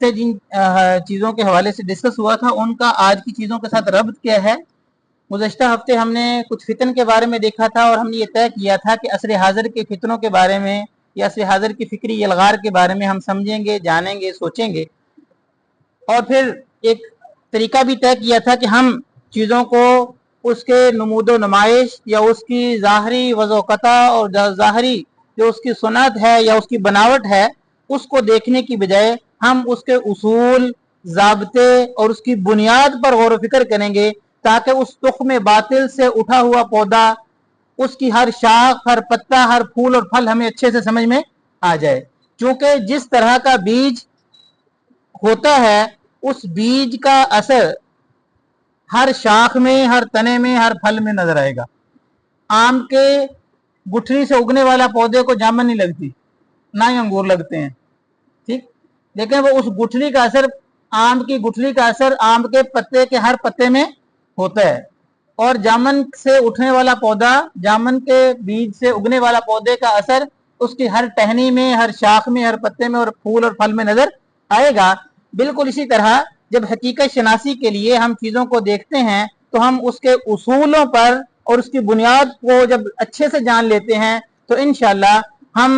से जिन चीज़ों के हवाले से डिस्कस हुआ था उनका आज की चीज़ों के साथ रब्त क्या है। गुज़श्ता हफ्ते हमने कुछ फितन के बारे में देखा था और हमने ये तय किया था कि असर हाज़िर के फितनों के बारे में या असर हाज़िर की फ़िक्री यलगार के बारे में हम समझेंगे, जानेंगे, सोचेंगे। और फिर एक तरीका भी तय किया था कि हम चीज़ों को उसके नमूदो नुमाइश या उसकी ज़ाहरी वज़ोक़ता और ज़ाहरी जो उसकी सुनत है या उसकी बनावट है उसको देखने की बजाय हम उसके उसूल, ज़ाब्ते और उसकी बुनियाद पर गौर व फिक्र करेंगे, ताकि उस तुख्म बातिल से उठा हुआ पौधा, उसकी हर शाख, हर पत्ता, हर फूल और फल हमें अच्छे से समझ में आ जाए। क्योंकि जिस तरह का बीज होता है उस बीज का असर हर शाख में, हर तने में, हर फल में नजर आएगा। आम के गुठली से उगने वाला पौधे को जामुन नहीं लगती, ना ही अंगूर लगते हैं, ठीक, लेकिन वो उस गुठली का असर, आम की गुठली का असर आम के पत्ते के हर पत्ते में होता है। और जामुन से उठने वाला पौधा, जामुन के बीज से उगने वाला पौधे का असर उसकी हर टहनी में, हर शाख में, हर पत्ते में और फूल और फल में नजर आएगा। बिल्कुल इसी तरह जब हकीकत शनासी के लिए हम चीज़ों को देखते हैं तो हम उसके उसूलों पर और उसकी बुनियाद को जब अच्छे से जान लेते हैं तो इंशाअल्लाह हम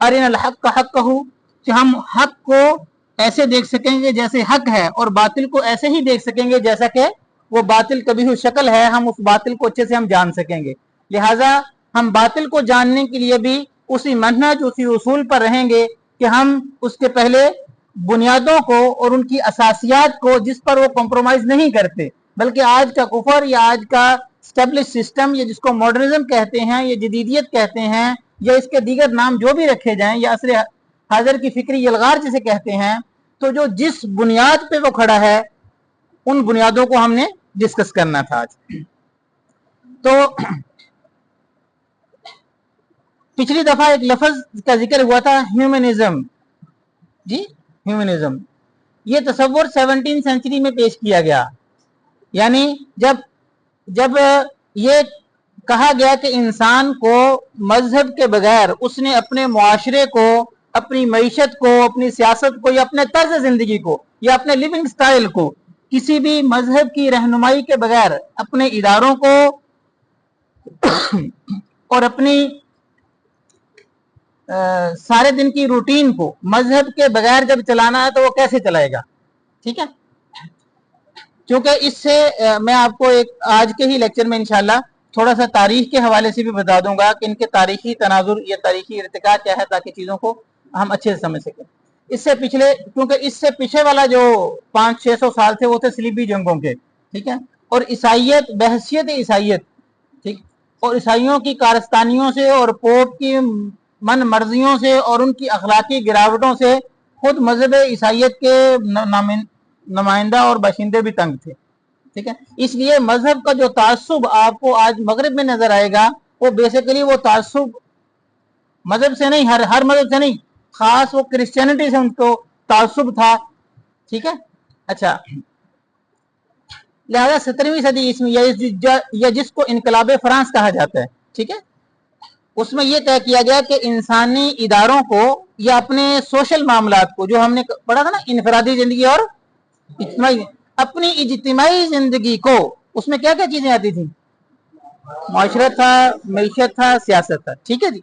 अरिनल हक का हक कहूँ कि हम हक को ऐसे देख सकेंगे जैसे हक है और बातिल को ऐसे ही देख सकेंगे जैसा कि वो बातिल कभी हुई शक्ल है। हम उस बातिल को अच्छे से हम जान सकेंगे। लिहाजा हम बातिल को जानने के लिए भी उसी मनहज, उसी उसूल पर रहेंगे कि हम उसके पहले बुनियादों को और उनकी असासियात को, जिस पर वो कॉम्प्रोमाइज नहीं करते, बल्कि आज का कुफर या आज का स्टेब्लिश सिस्टम या जिसको मॉडर्निज्म कहते हैं या जदीदियत कहते हैं या इसके दीगर नाम जो भी रखे जाएं या असर हाजिर की फिक्री यलगार जिसे कहते हैं, तो जो जिस बुनियाद पे वो खड़ा है उन बुनियादों को हमने डिस्कस करना था आज। तो पिछली दफा एक लफ्ज का जिक्र हुआ था, ह्यूमनिज्म। जी, ह्यूमनिज्म ये तसव्वुर 17वीं सेंचुरी में पेश किया गया। यानी जब ये कहा गया कि इंसान को मजहब के बगैर उसने अपने मुआशरे को, अपनी मईशत को, अपनी सियासत को या अपने तर्ज जिंदगी को या अपने लिविंग स्टाइल को किसी भी मजहब की रहनुमाई के बगैर अपने इदारों को और अपनी सारे दिन की रूटीन को मजहब के बगैर जब चलाना है तो वो कैसे चलाएगा। ठीक है, क्योंकि इससे मैं आपको एक आज के ही लेक्चर में इंशाल्लाह थोड़ा सा तारीख के हवाले से भी बता दूंगा कि इनके तारीखी तनाजुर या तारीखी इर्तिका क्या है, ताकि चीज़ों को हम अच्छे से समझ सकें। इससे पिछले, क्योंकि इससे पीछे वाला जो 500-600 साल थे वो थे सलीबी जंगों के, ठीक है, और ईसाइयत बहसियत ईसाइयत, ठीक, और ईसाइयों की कारस्तानियों से और पोप की मन मर्जियों से और उनकी अखलाकी गिरावटों से खुद मजहब ईसाइयत के नुमाइंदा और बाशिंदे भी तंग थे। ठीक है, इसलिए मजहब का जो तासुब आपको आज मगरिब में नजर आएगा वो बेसिकली वो तासुब मजहब से नहीं, हर मजहब से नहीं, खास वो क्रिश्चियनिटी से उनको तासुब था। ठीक है, अच्छा, लिहाजा 17वीं सदी इसमें या जिसको इनकलाब फ्रांस कहा जाता है, ठीक है, उसमें यह तय किया गया कि इंसानी इदारों को या अपने सोशल मामलात को, जो हमने पढ़ा था ना, इनफरादी जिंदगी और इज्तिमाई, अपनी इज्तिमाई जिंदगी को, उसमें क्या क्या चीजें आती थी, माशरत था, मईशत था, सियासत था। ठीक है जी,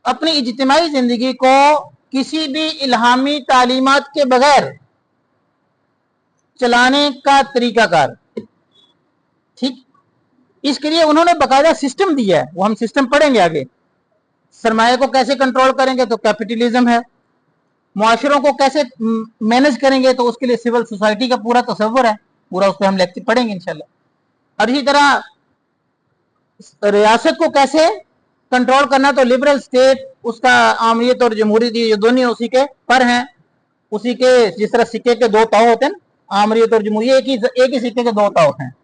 अपनी इज्तिमाई जिंदगी को किसी भी इल्हामी तालीमात के बगैर चलाने का तरीकाकार, ठीक, इसके लिए उन्होंने बाकायदा सिस्टम दिया है, वो हम सिस्टम पढ़ेंगे आगे। सरमाए को कैसे कंट्रोल करेंगे तो कैपिटलिज्म है, मुआशरों को कैसे मैनेज करेंगे तो उसके लिए सिविल सोसाइटी का पूरा तस्वर है, पूरा उस पर हम लेक्चर पढ़ेंगे इंशाल्लाह। और इसी तरह रियासत को कैसे कंट्रोल करना, तो लिबरल स्टेट, उसका आमरीत और जमहूरियत, ये दोनों उसी के पर हैं, उसी के, जिस तरह सिक्के के दो ताव होते हैं, आमरीत और जमहूरियत एक ही सिक्के के दो ताव हैं।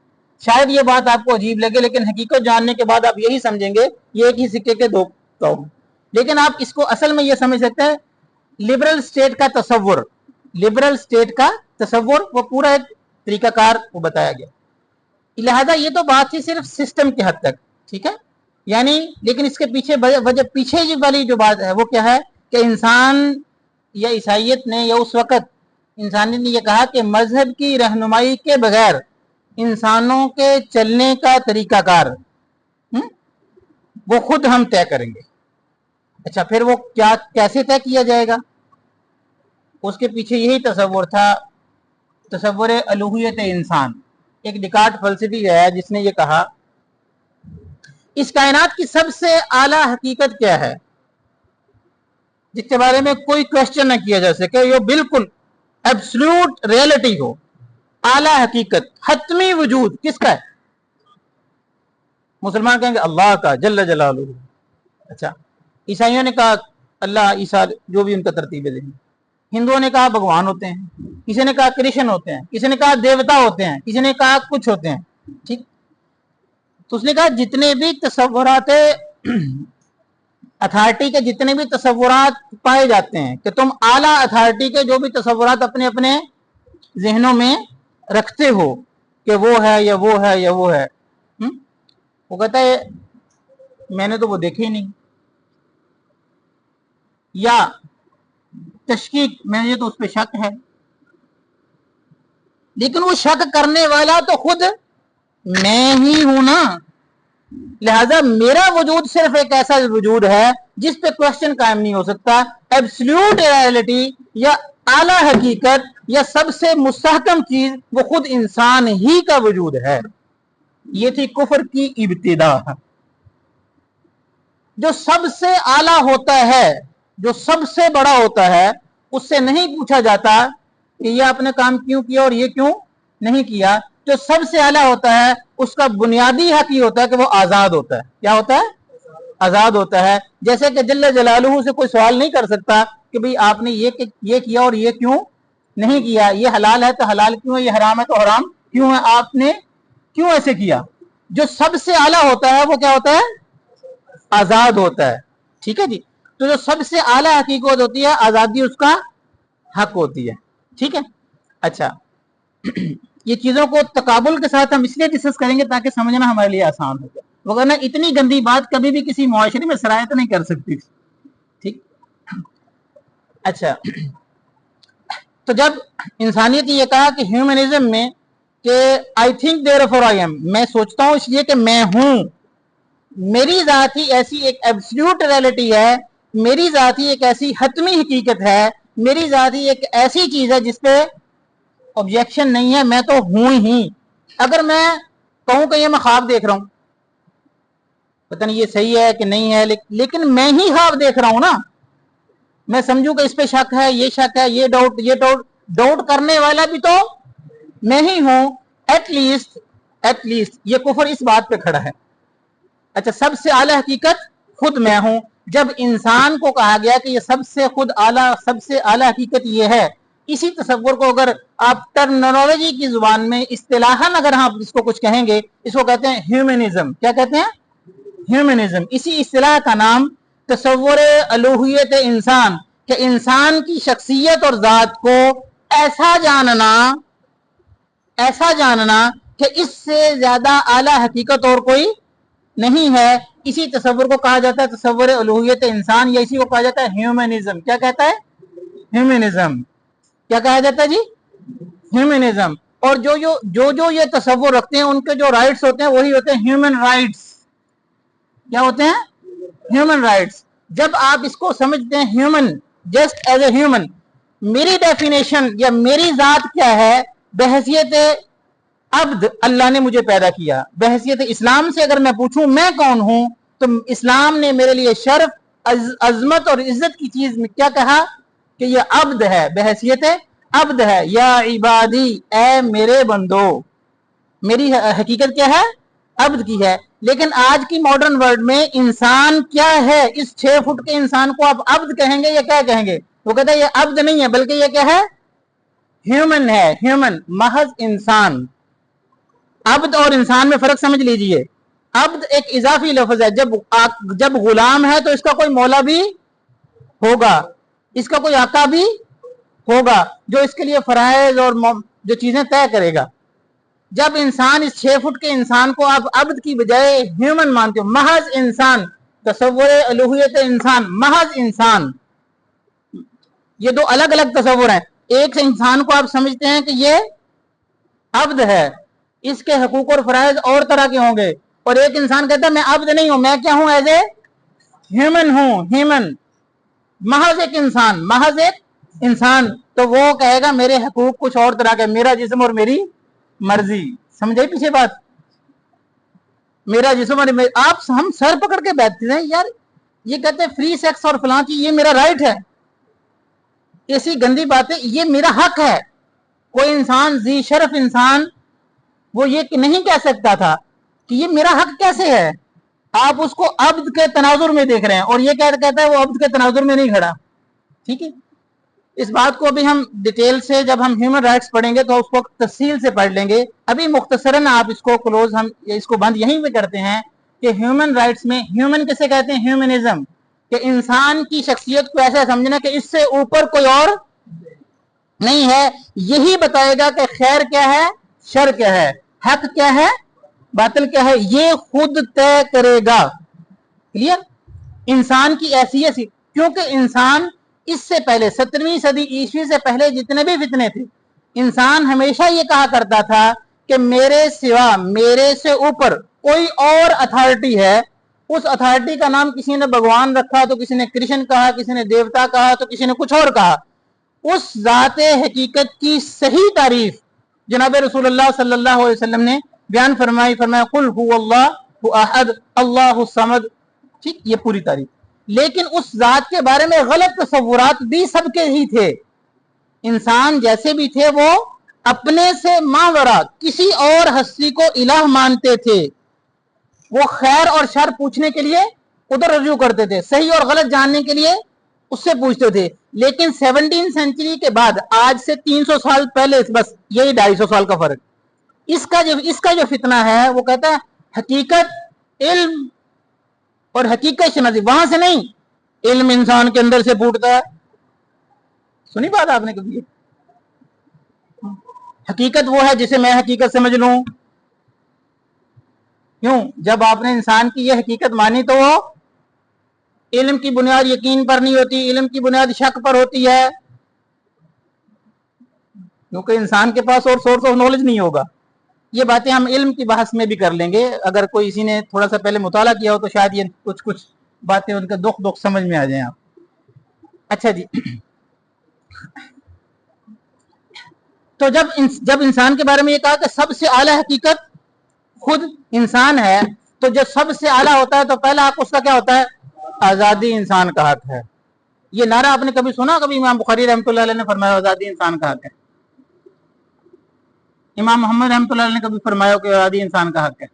शायद ये बात आपको अजीब लगे, लेकिन हकीकत जानने के बाद आप यही समझेंगे ये एक ही सिक्के के दो ताव। लेकिन आप इसको असल में ये समझ सकते हैं, लिबरल स्टेट का तस्वुर, लिबरल स्टेट का तस्वुर वो पूरा एक तरीकाकार वो बताया गया। लिहाजा ये तो बात थी सिर्फ सिस्टम के हद तक, ठीक है, यानी, लेकिन इसके पीछे वजह, पीछे वाली जो बात है वो क्या है कि इंसान या ईसाइयत ने या उस वक्त इंसानियत ने यह कहा कि मजहब की रहनुमाई के बगैर इंसानों के चलने का तरीकाकार वो खुद हम तय करेंगे। अच्छा, फिर वो क्या कैसे तय किया जाएगा? उसके पीछे यही तसव्वुर था, तसव्वुर अलूहियत इंसान। एक डिकार्ट फलसफी है जिसने ये कहा इस कायनात की सबसे आला हकीकत क्या है जिसके बारे में कोई क्वेश्चन न किया जा सके, ये बिल्कुल एब्सोल्यूट रियलिटी हो, आला हकीकत, हतमी वजूद किसका है? मुसलमान कहेंगे अल्लाह का जल्ल जलालुहु। अच्छा, ईसाइयों ने कहा अल्लाह, ईसा, जो भी उनका तरतीब है। हिंदुओं ने कहा भगवान होते हैं, किसी ने कहा कृष्ण होते हैं, किसी ने कहा देवता होते हैं, किसी ने कहा कुछ होते हैं। ठीक, तो उसने कहा जितने भी तसव्वुरात अथॉरिटी के, जितने भी तसव्वुरात पाए जाते हैं कि तुम आला अथॉरिटी के जो भी तसव्वुरात अपने अपने जहनों में रखते हो कि वो है या वो है या वो है, वो कहता है मैंने तो वो देखे ही नहीं, या तशकीक, मुझे तो उस पर शक है। लेकिन वो शक करने वाला तो खुद मैं ही हूं ना, लिहाजा मेरा वजूद सिर्फ एक ऐसा वजूद है जिस पे क्वेश्चन कायम नहीं हो सकता। एब्सोल्यूट रियलिटी या आला हकीकत या सबसे मुस्तहकम चीज वो खुद इंसान ही का वजूद है। ये थी कुफर की इब्तिदा। जो सबसे आला होता है, जो सबसे बड़ा होता है, उससे नहीं पूछा जाता कि ये आपने काम क्यों किया और ये क्यों नहीं किया। जो सबसे आला होता है उसका बुनियादी हक ही होता है कि वो आजाद होता है। क्या होता है? आजाद होता है। जैसे कि जल्ल जलालुहु से कोई सवाल नहीं कर सकता कि भाई आपने ये किया और ये क्यों नहीं किया, ये हलाल है तो हलाल क्यों है, ये हराम है तो हराम क्यों है, आपने क्यों ऐसे किया। जो सबसे आला होता है वो क्या होता है? आजाद होता है। ठीक है जी। तो जो सबसे आला हकीकत होती है, आजादी उसका हक होती है। ठीक है। अच्छा, ये चीजों को तकाबुल के साथ हम इसलिए डिस्कस करेंगे ताकि समझना हमारे लिए आसान हो जाए, वरना इतनी गंदी बात कभी भी किसी मुआशरे में सरायत नहीं कर सकती थी। ठीक। अच्छा, तो जब इंसानियत ये कहा कि ह्यूमनिज्म में कि I think therefore I am, मैं सोचता हूं इसलिए कि मैं हूं, मेरी जात ही ऐसी एक एब्सोल्यूट रियलिटी है, मेरी जात ही एक ऐसी हतमी हकीकत है, मेरी जात ही एक ऐसी चीज है जिसपे ऑब्जेक्शन नहीं है, मैं तो हूं ही। अगर मैं कहूं कि ये मैं ख्वाब देख रहा हूं, पता नहीं ये सही है कि नहीं है, लेकिन मैं ही ख्वाब देख रहा हूं ना, मैं समझूं कि इस पे शक है, ये शक है, ये डाउट करने वाला भी तो मैं ही हूं। एटलीस्ट ये कुफर इस बात पे खड़ा है। अच्छा, सबसे आला हकीकत खुद मैं हूं। जब इंसान को कहा गया कि ये सबसे आला हकीकत ये है, इसी तस्वुर को अगर आप टर्मिनोलॉजी की जुबान में इस्तिलाहन अगर आप इसको कुछ कहेंगे, इसको कहते हैं ह्यूमनिज्म। क्या कहते हैं? ह्यूमनिज्म। इसी इस्तिलाह का नाम तस्वुर अलूहियत इंसान, कि इंसान की शख्सियत और जात को ऐसा जानना कि इससे ज्यादा आला हकीकत और कोई नहीं है। इसी तस्वुर को कहा जाता है तस्वुर अलूहियत इंसान, या इसी को कहा जाता है ह्यूमनिज्म। क्या कहता है? ह्यूमनिज्म। क्या कहा जाता है जी? ह्यूमनिज्म। और जो ये तस्वुर रखते हैं उनके जो राइट्स होते हैं वही होते हैं ह्यूमन राइट्स। क्या होते हैं? Human rights. जब आप इसको समझते हैं human, just as a human, मेरी डेफिनेशन या मेरी जात क्या है? बहसियत अब्द अल्लाह ने मुझे पैदा किया। बहसियत इस्लाम से अगर मैं पूछूं मैं कौन हूं, तो इस्लाम ने मेरे लिए शर्फ, अजमत और इज्जत की चीज में क्या कहा कि ये अब्द है, बहसियत अब्द है। या इबादी, ए मेरे बंदो, मेरी हकीकत क्या है? अब्द की है। लेकिन आज की मॉडर्न वर्ल्ड में इंसान क्या है? इस 6 फुट के इंसान को आप अब्द कहेंगे या क्या कहेंगे? वो कहता है ये अब्द नहीं है, बल्कि ये क्या है? ह्यूमन है। ह्यूमन, महज इंसान। अब्द और इंसान में फर्क समझ लीजिए। अब्द एक इजाफी लफ्ज है। जब गुलाम है तो इसका कोई मौला भी होगा, इसका कोई आका भी होगा जो इसके लिए फराइज और जो चीजें तय करेगा। जब इंसान, इस 6 फुट के इंसान को आप अब्द की बजाय ह्यूमन मानते हो, महज इंसान, तस्वुर अलूहियत इंसान, महज इंसान, ये दो अलग अलग तस्वुर हैं। एक इंसान को आप समझते हैं कि ये अब्द है, इसके हकूक और फराइज और तरह के होंगे, और एक इंसान कहता है मैं अब्द नहीं हूं, मैं क्या हूं, एज ए ह्यूमन हूं, ह्यूमन, महज एक इंसान, महज एक इंसान, तो वो कहेगा मेरे हकूक कुछ और तरह के, मेरा जिस्म और मेरी मर्जी। समझे पीछे बात, मेरा जिस्म और आप हम सर पकड़ के बैठते हैं यार, ये कहते हैं फ्री सेक्स और फलां की, ये मेरा राइट है, ऐसी गंदी बातें, ये मेरा हक है। कोई इंसान जी शरफ इंसान वो ये नहीं कह सकता था कि ये मेरा हक कैसे है। आप उसको अब्द के तनाजुर में देख रहे हैं और ये कहता है वो अब्द के तनाजुर में नहीं खड़ा। ठीक है, इस बात को अभी हम डिटेल से जब हम ह्यूमन राइट्स पढ़ेंगे तो उसको तफसील से पढ़ लेंगे। अभी मुख्तसरन आप इसको क्लोज, हम इसको बंद यहीं पे करते हैं कि ह्यूमन राइट्स में ह्यूमन किसे कहते हैं, ह्यूमनिज्म, कि इंसान की शख्सियत को ऐसा समझना कि इससे ऊपर कोई और नहीं है, यही बताएगा कि खैर क्या है, शर क्या है, हक क्या है, बातिल क्या है, ये खुद तय करेगा। क्लियर, इंसान की हैसियत, क्योंकि इंसान इससे पहले 17वीं सदी ईस्वी से पहले जितने भी फितने थे, इंसान हमेशा ये कहा करता था कि मेरे सिवा, मेरे से ऊपर कोई और अथॉरिटी है। उस अथॉरिटी का नाम किसी ने भगवान रखा, तो किसी ने कृष्ण कहा, किसी ने देवता कहा, तो किसी ने कुछ और कहा। उस ज़ाते हकीकत की सही तारीफ जनाब रसूलुल्लाह सल्लल्लाहु अलैहि वसल्लम ने बयान फरमाई, फरमाया कुल हुवल्लाहु अहद अल्लाहु समद। ठीक, ये पूरी तारीफ। लेकिन उस जात के बारे में गलत तसव्वुरात भी सबके ही थे। इंसान जैसे भी थे वो अपने से मावरा किसी और हस्ती को इलाह मानते थे। वो खैर और शर पूछने के लिए उधर रजू करते थे, सही और गलत जानने के लिए उससे पूछते थे। लेकिन 17वीं सेंचुरी के बाद, आज से 300 साल पहले, बस यही 250 साल का फर्क, इसका जो फितना है वो कहता है हकीकत, इल्म और हकीकत शनासी, वहां से नहीं, इल्म इंसान के अंदर से फूटता है। सुनी बात आपने कभी? हकीकत वो है जिसे मैं हकीकत समझ लूं। क्यों? जब आपने इंसान की ये हकीकत मानी तो वो इल्म की बुनियाद यकीन पर नहीं होती, इल्म की बुनियाद शक पर होती है, क्योंकि इंसान के पास और सोर्स ऑफ नॉलेज नहीं होगा। ये बातें हम इल्म की बहस में भी कर लेंगे, अगर कोई इसी ने थोड़ा सा पहले मुताला किया हो तो शायद ये कुछ बातें उनका दुख समझ में आ जाए आप। अच्छा जी, तो जब इंसान के बारे में ये कहा कि सबसे आला हकीकत खुद इंसान है, तो जब सबसे आला होता है तो पहला हक उसका क्या होता है? आजादी इंसान का हक है। ये नारा आपने कभी सुना? कभी इमाम बुखारी रहमतुल्लाह अलैह ने फरमाया आजादी इंसान का हक है? इमाम मोहम्मद रहमतुल्लाह अलैह ने कभी फरमाया कि आजादी इंसान का हक है?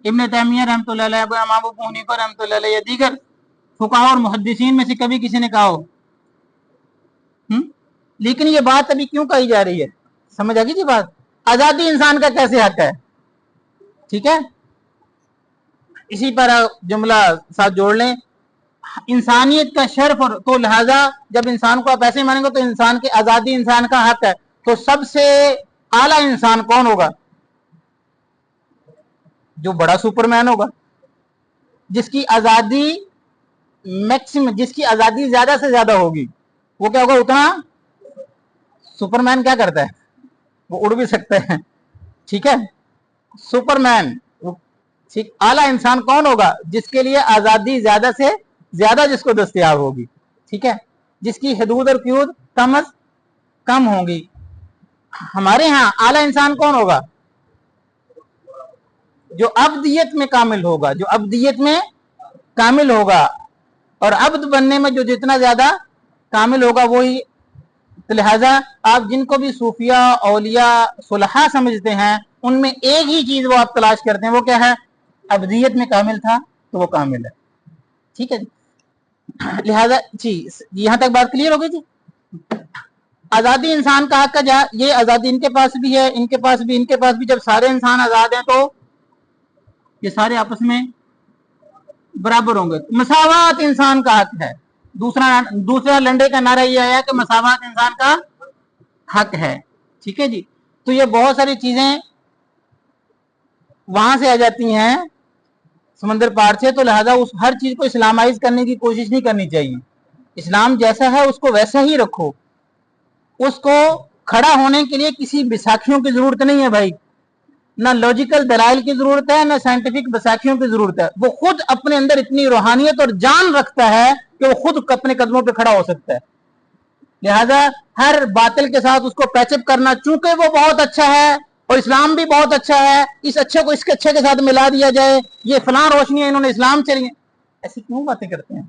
इब्न तैमिया रहमतुल्लाह अलैह, इमाम अबू हनीफा रहमतुल्लाह अलैह, या दीगर फुकाहा और मुहद्दिसीन में से कभी किसी ने कहा हो? लेकिन ये बात अभी क्यों कही जा रही है? समझ आ गई जी बात? आजादी इंसान का कैसे हक है? ठीक है, इसी पर जुमला साथ जोड़ लें, इंसानियत का शर्फ, और तो लिहाजा जब इंसान को आप ऐसे मानेंगे तो इंसान की आजादी इंसान का हक है, तो सबसे आला इंसान कौन होगा? जो बड़ा सुपरमैन होगा, जिसकी आजादी मैक्सिमम, जिसकी आजादी ज्यादा से ज्यादा होगी, वो क्या होगा? उतना सुपरमैन क्या करता है? वो उड़ भी सकता है। ठीक है, सुपरमैन। ठीक, आला इंसान कौन होगा? जिसके लिए आजादी ज्यादा से ज्यादा जिसको दस्तयाब होगी। ठीक है, जिसकी हदूद और क्यूद कम होगी। हमारे यहाँ आला इंसान कौन होगा? जो अब्दियत में कामिल होगा, जो अब्दियत में कामिल होगा, और अब्द बनने में जो जितना ज्यादा कामिल होगा वही। तो लिहाजा आप जिनको भी सूफिया, औलिया, सुलहा समझते हैं, उनमें एक ही चीज वो आप तलाश करते हैं, वो क्या है? अब्दियत में कामिल था तो वो कामिल है। ठीक है जी, लिहाजा जी यहां तक बात क्लियर हो गई जी। आजादी इंसान का हक का, ये आजादी इनके पास भी है, इनके पास भी, इनके पास भी। जब सारे इंसान आजाद हैं तो ये सारे आपस में बराबर होंगे। मसावात इंसान का हक है। दूसरा लंडे का नारा ये आया कि मसावात इंसान का हक है। ठीक है जी, तो ये बहुत सारी चीजें वहां से आ जाती हैं समंदर पार से, तो लिहाजा उस हर चीज को इस्लामाइज करने की कोशिश नहीं करनी चाहिए। इस्लाम जैसा है उसको वैसा ही रखो। उसको खड़ा होने के लिए किसी बैसाखियों की जरूरत नहीं है भाई, ना लॉजिकल दलाइल की जरूरत है, ना साइंटिफिक बैसाखियों की जरूरत है। वो खुद अपने अंदर इतनी रूहानियत और जान रखता है कि वो खुद अपने कदमों पे खड़ा हो सकता है। लिहाजा हर बातिल के साथ उसको पैचअप करना, चूंकि वो बहुत अच्छा है और इस्लाम भी बहुत अच्छा है, इस अच्छे को इसके अच्छे के साथ मिला दिया जाए, ये फलां रोशनी है, इन्होंने इस्लाम चली, ऐसी क्यों बातें करते हैं?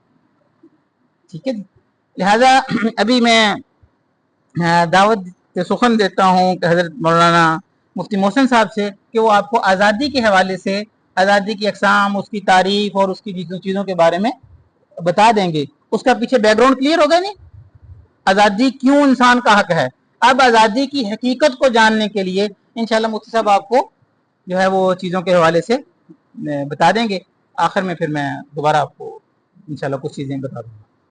ठीक है जी। लिहाजा अभी मैं दावत सुखन देता हूँ कि हजरत मौलाना मुफ्ती मोहसिन साहब से कि वो आपको आज़ादी के हवाले से आज़ादी की अक़साम, उसकी तारीफ और उसकी चीज़ों के बारे में बता देंगे। उसका पीछे बैकग्राउंड क्लियर हो गया नहीं, आज़ादी क्यों इंसान का हक है। अब आज़ादी की हकीकत को जानने के लिए इंशाल्लाह मुफ्ती साहब आपको जो है वो चीज़ों के हवाले से बता देंगे। आखिर में फिर मैं दोबारा आपको इंशाल्लाह कुछ चीज़ें बता दूँगा।